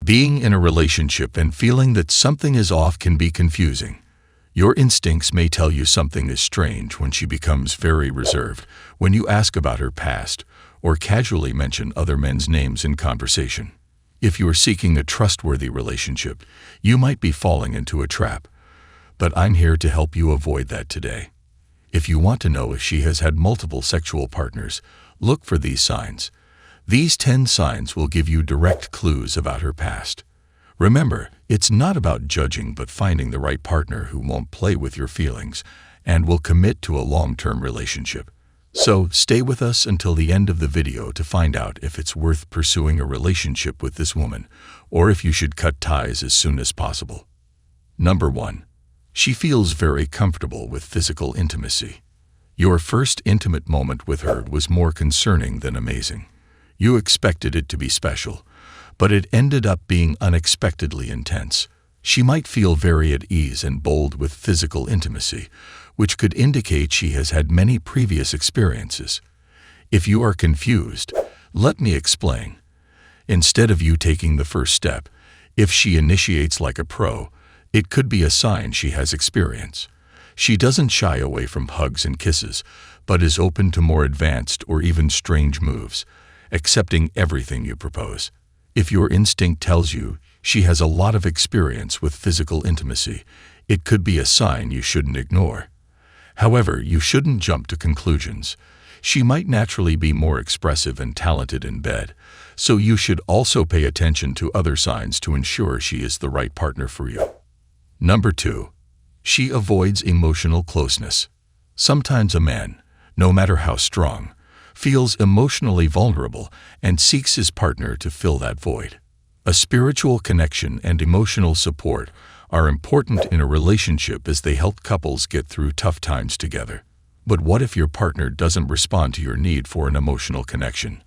Being in a relationship and feeling that something is off can be confusing. Your instincts may tell you something is strange when she becomes very reserved, when you ask about her past, or casually mention other men's names in conversation. If you are seeking a trustworthy relationship, you might be falling into a trap. But I'm here to help you avoid that today. If you want to know if she has had multiple sexual partners, look for these signs. These 10 signs will give you direct clues about her past. Remember, it's not about judging but finding the right partner who won't play with your feelings and will commit to a long-term relationship. So stay with us until the end of the video to find out if it's worth pursuing a relationship with this woman or if you should cut ties as soon as possible. Number 1. She feels very comfortable with physical intimacy. Your first intimate moment with her was more concerning than amazing. You expected it to be special, but it ended up being unexpectedly intense. She might feel very at ease and bold with physical intimacy, which could indicate she has had many previous experiences. If you are confused, let me explain. Instead of you taking the first step, if she initiates like a pro, it could be a sign she has experience. She doesn't shy away from hugs and kisses, but is open to more advanced or even strange moves, accepting everything you propose. If your instinct tells you she has a lot of experience with physical intimacy, it could be a sign you shouldn't ignore. However, you shouldn't jump to conclusions. She might naturally be more expressive and talented in bed, so you should also pay attention to other signs to ensure she is the right partner for you. Number 2. She avoids emotional closeness. Sometimes a man, no matter how strong, feels emotionally vulnerable and seeks his partner to fill that void. A spiritual connection and emotional support are important in a relationship as they help couples get through tough times together. But what if your partner doesn't respond to your need for an emotional connection?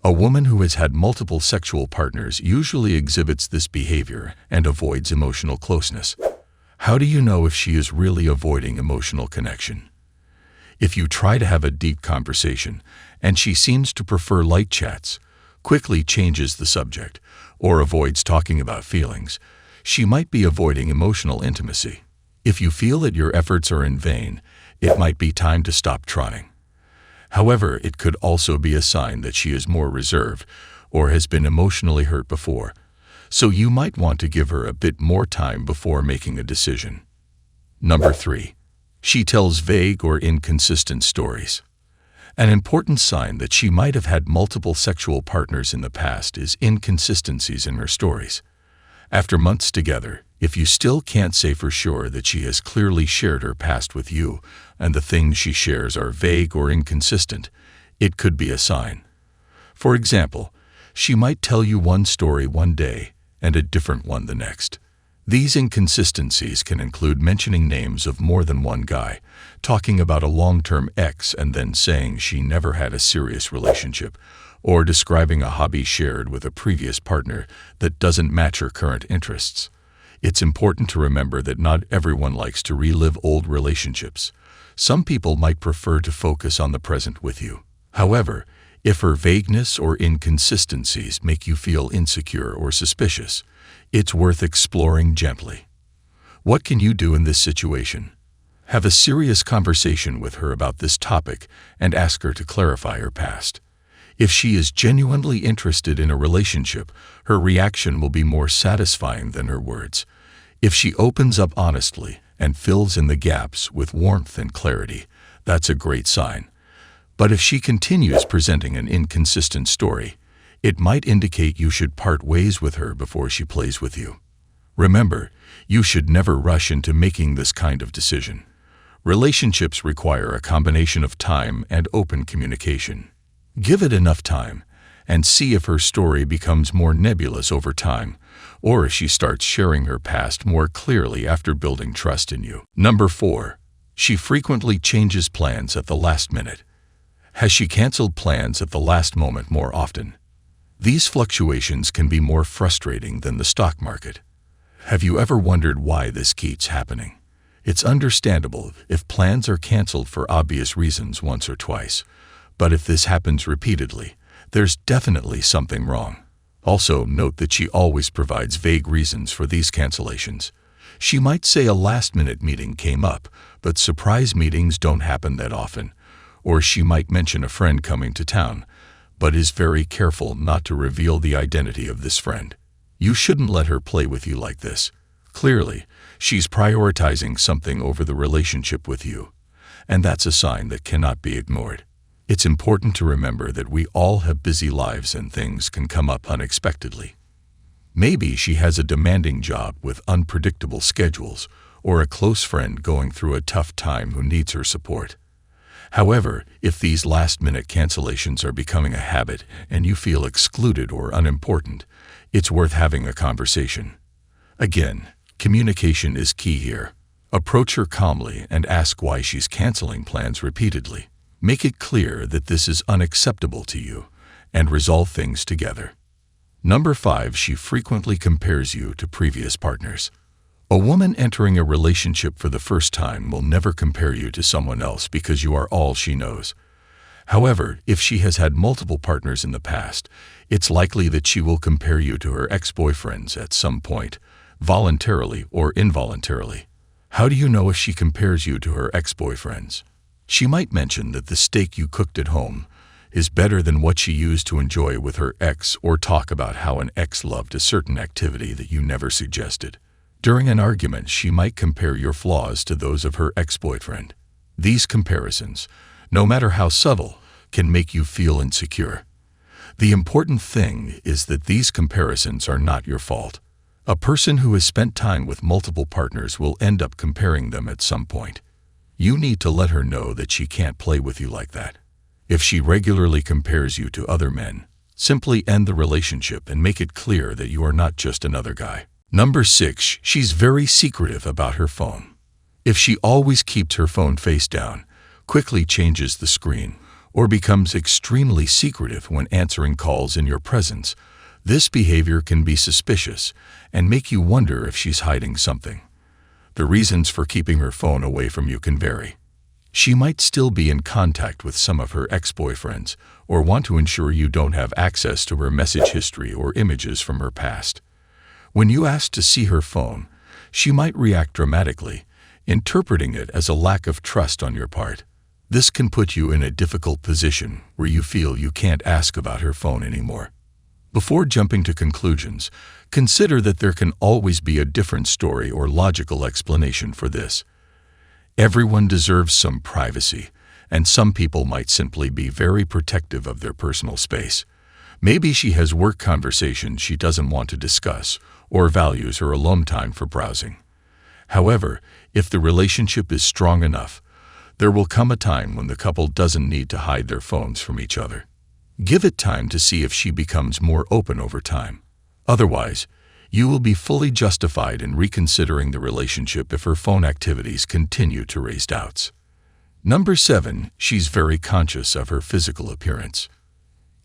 A woman who has had multiple sexual partners usually exhibits this behavior and avoids emotional closeness. How do you know if she is really avoiding emotional connection? If you try to have a deep conversation and she seems to prefer light chats, quickly changes the subject, or avoids talking about feelings, she might be avoiding emotional intimacy. If you feel that your efforts are in vain, it might be time to stop trying. However, it could also be a sign that she is more reserved or has been emotionally hurt before, so you might want to give her a bit more time before making a decision. Number 3. She tells vague or inconsistent stories. An important sign that she might have had multiple sexual partners in the past is inconsistencies in her stories. After months together, if you still can't say for sure that she has clearly shared her past with you and the things she shares are vague or inconsistent, it could be a sign. For example, she might tell you one story one day and a different one the next. These inconsistencies can include mentioning names of more than one guy, talking about a long-term ex and then saying she never had a serious relationship, or describing a hobby shared with a previous partner that doesn't match her current interests. It's important to remember that not everyone likes to relive old relationships. Some people might prefer to focus on the present with you. However, if her vagueness or inconsistencies make you feel insecure or suspicious, it's worth exploring gently. What can you do in this situation? Have a serious conversation with her about this topic and ask her to clarify her past. If she is genuinely interested in a relationship, her reaction will be more satisfying than her words. If she opens up honestly and fills in the gaps with warmth and clarity, that's a great sign. But if she continues presenting an inconsistent story, it might indicate you should part ways with her before she plays with you. Remember, you should never rush into making this kind of decision. Relationships require a combination of time and open communication. Give it enough time and see if her story becomes more nebulous over time, or if she starts sharing her past more clearly after building trust in you. Number 4. She frequently changes plans at the last minute. Has she canceled plans at the last moment more often? These fluctuations can be more frustrating than the stock market. Have you ever wondered why this keeps happening? It's understandable if plans are canceled for obvious reasons once or twice, but if this happens repeatedly, there's definitely something wrong. Also, note that she always provides vague reasons for these cancellations. She might say a last-minute meeting came up, but surprise meetings don't happen that often. Or she might mention a friend coming to town, but is very careful not to reveal the identity of this friend. You shouldn't let her play with you like this. Clearly, she's prioritizing something over the relationship with you, and that's a sign that cannot be ignored. It's important to remember that we all have busy lives and things can come up unexpectedly. Maybe she has a demanding job with unpredictable schedules, or a close friend going through a tough time who needs her support. However, if these last-minute cancellations are becoming a habit and you feel excluded or unimportant, it's worth having a conversation. Again, communication is key here. Approach her calmly and ask why she's canceling plans repeatedly. Make it clear that this is unacceptable to you, and resolve things together. Number 5, she frequently compares you to previous partners. A woman entering a relationship for the first time will never compare you to someone else because you are all she knows. However, if she has had multiple partners in the past, it's likely that she will compare you to her ex-boyfriends at some point, voluntarily or involuntarily. How do you know if she compares you to her ex-boyfriends? She might mention that the steak you cooked at home is better than what she used to enjoy with her ex, or talk about how an ex loved a certain activity that you never suggested. During an argument, she might compare your flaws to those of her ex-boyfriend. These comparisons, no matter how subtle, can make you feel insecure. The important thing is that these comparisons are not your fault. A person who has spent time with multiple partners will end up comparing them at some point. You need to let her know that she can't play with you like that. If she regularly compares you to other men, simply end the relationship and make it clear that you are not just another guy. Number 6, she's very secretive about her phone. If she always keeps her phone face down, quickly changes the screen, or becomes extremely secretive when answering calls in your presence, this behavior can be suspicious and make you wonder if she's hiding something. The reasons for keeping her phone away from you can vary. She might still be in contact with some of her ex-boyfriends, or want to ensure you don't have access to her message history or images from her past. When you ask to see her phone, she might react dramatically, interpreting it as a lack of trust on your part. This can put you in a difficult position where you feel you can't ask about her phone anymore. Before jumping to conclusions, consider that there can always be a different story or logical explanation for this. Everyone deserves some privacy, and some people might simply be very protective of their personal space. Maybe she has work conversations she doesn't want to discuss, or values her alone time for browsing. However, if the relationship is strong enough, there will come a time when the couple doesn't need to hide their phones from each other. Give it time to see if she becomes more open over time. Otherwise, you will be fully justified in reconsidering the relationship if her phone activities continue to raise doubts. Number 7, she's very conscious of her physical appearance.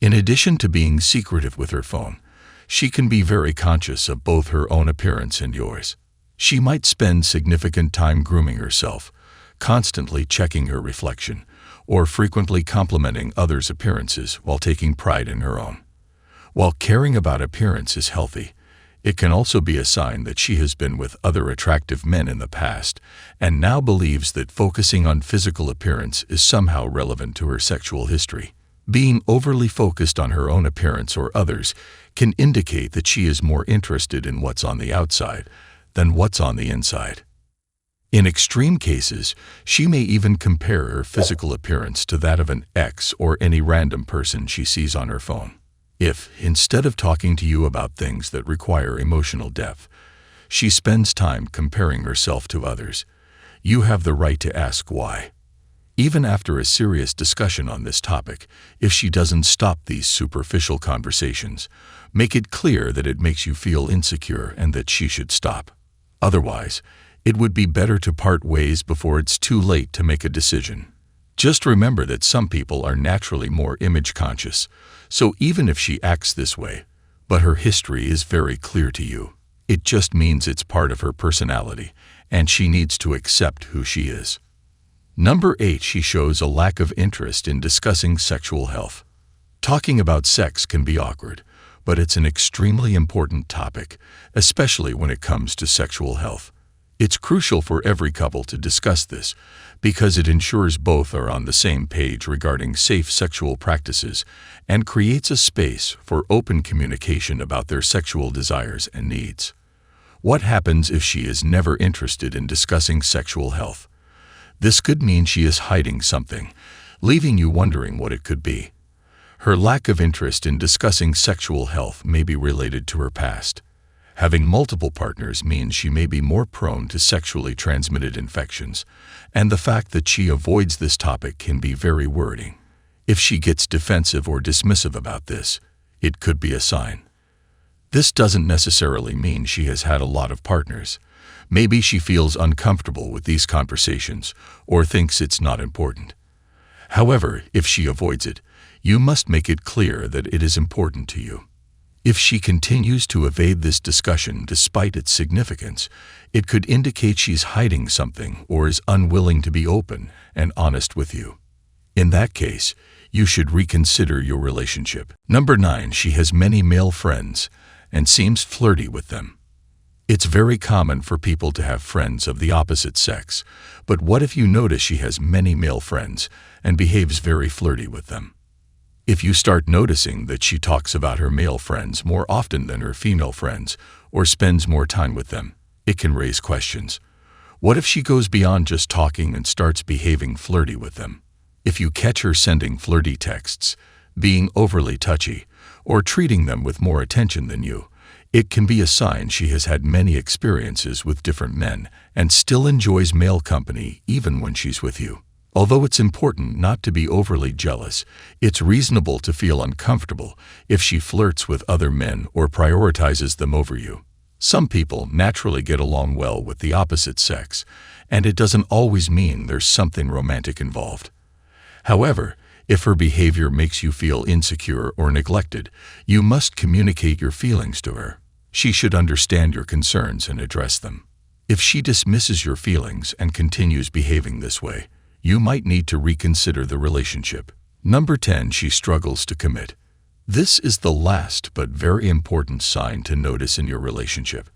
In addition to being secretive with her phone, she can be very conscious of both her own appearance and yours. She might spend significant time grooming herself, constantly checking her reflection, or frequently complimenting others' appearances while taking pride in her own. While caring about appearance is healthy, it can also be a sign that she has been with other attractive men in the past and now believes that focusing on physical appearance is somehow relevant to her sexual history. Being overly focused on her own appearance or others can indicate that she is more interested in what's on the outside than what's on the inside. In extreme cases, she may even compare her physical appearance to that of an ex or any random person she sees on her phone. If, instead of talking to you about things that require emotional depth, she spends time comparing herself to others, you have the right to ask why. Even after a serious discussion on this topic, if she doesn't stop these superficial conversations, make it clear that it makes you feel insecure and that she should stop. Otherwise, it would be better to part ways before it's too late to make a decision. Just remember that some people are naturally more image conscious, so even if she acts this way, but her history is very clear to you, it just means it's part of her personality, and she needs to accept who she is. Number 8, she shows a lack of interest in discussing sexual health. Talking about sex can be awkward, but it's an extremely important topic, especially when it comes to sexual health. It's crucial for every couple to discuss this because it ensures both are on the same page regarding safe sexual practices and creates a space for open communication about their sexual desires and needs. What happens if she is never interested in discussing sexual health? This could mean she is hiding something, leaving you wondering what it could be. Her lack of interest in discussing sexual health may be related to her past. Having multiple partners means she may be more prone to sexually transmitted infections, and the fact that she avoids this topic can be very worrying. If she gets defensive or dismissive about this, it could be a sign. This doesn't necessarily mean she has had a lot of partners. Maybe she feels uncomfortable with these conversations or thinks it's not important. However, if she avoids it, you must make it clear that it is important to you. If she continues to evade this discussion despite its significance, it could indicate she's hiding something or is unwilling to be open and honest with you. In that case, you should reconsider your relationship. Number 9, she has many male friends and seems flirty with them. It's very common for people to have friends of the opposite sex, but what if you notice she has many male friends and behaves very flirty with them? If you start noticing that she talks about her male friends more often than her female friends or spends more time with them, it can raise questions. What if she goes beyond just talking and starts behaving flirty with them? If you catch her sending flirty texts, being overly touchy, or treating them with more attention than you, it can be a sign she has had many experiences with different men and still enjoys male company even when she's with you. Although it's important not to be overly jealous, it's reasonable to feel uncomfortable if she flirts with other men or prioritizes them over you. Some people naturally get along well with the opposite sex, and it doesn't always mean there's something romantic involved. However, if her behavior makes you feel insecure or neglected, you must communicate your feelings to her. She should understand your concerns and address them. If she dismisses your feelings and continues behaving this way, you might need to reconsider the relationship. Number 10, she struggles to commit. This is the last but very important sign to notice in your relationship.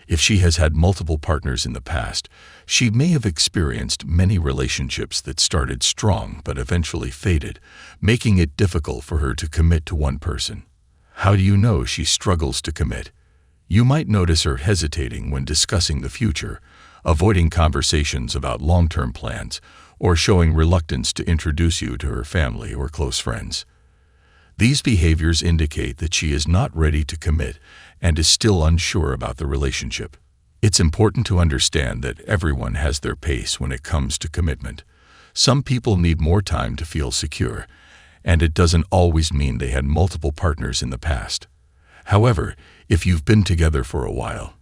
If she has had multiple partners in the past, she may have experienced many relationships that started strong but eventually faded, making it difficult for her to commit to one person. How do you know she struggles to commit? You might notice her hesitating when discussing the future, avoiding conversations about long-term plans, or showing reluctance to introduce you to her family or close friends. These behaviors indicate that she is not ready to commit and is still unsure about the relationship. It's important to understand that everyone has their pace when it comes to commitment. Some people need more time to feel secure, and it doesn't always mean they had multiple partners in the past. However, if you've been together for a while,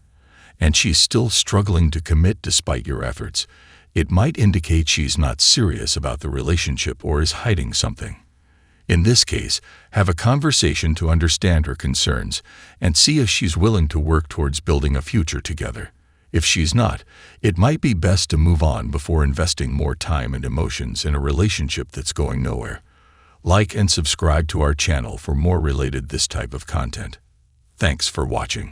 and she's still struggling to commit despite your efforts, it might indicate she's not serious about the relationship or is hiding something. In this case, have a conversation to understand her concerns and see if she's willing to work towards building a future together. If she's not, it might be best to move on before investing more time and emotions in a relationship that's going nowhere. Like and subscribe to our channel for more related this type of content. Thanks for watching.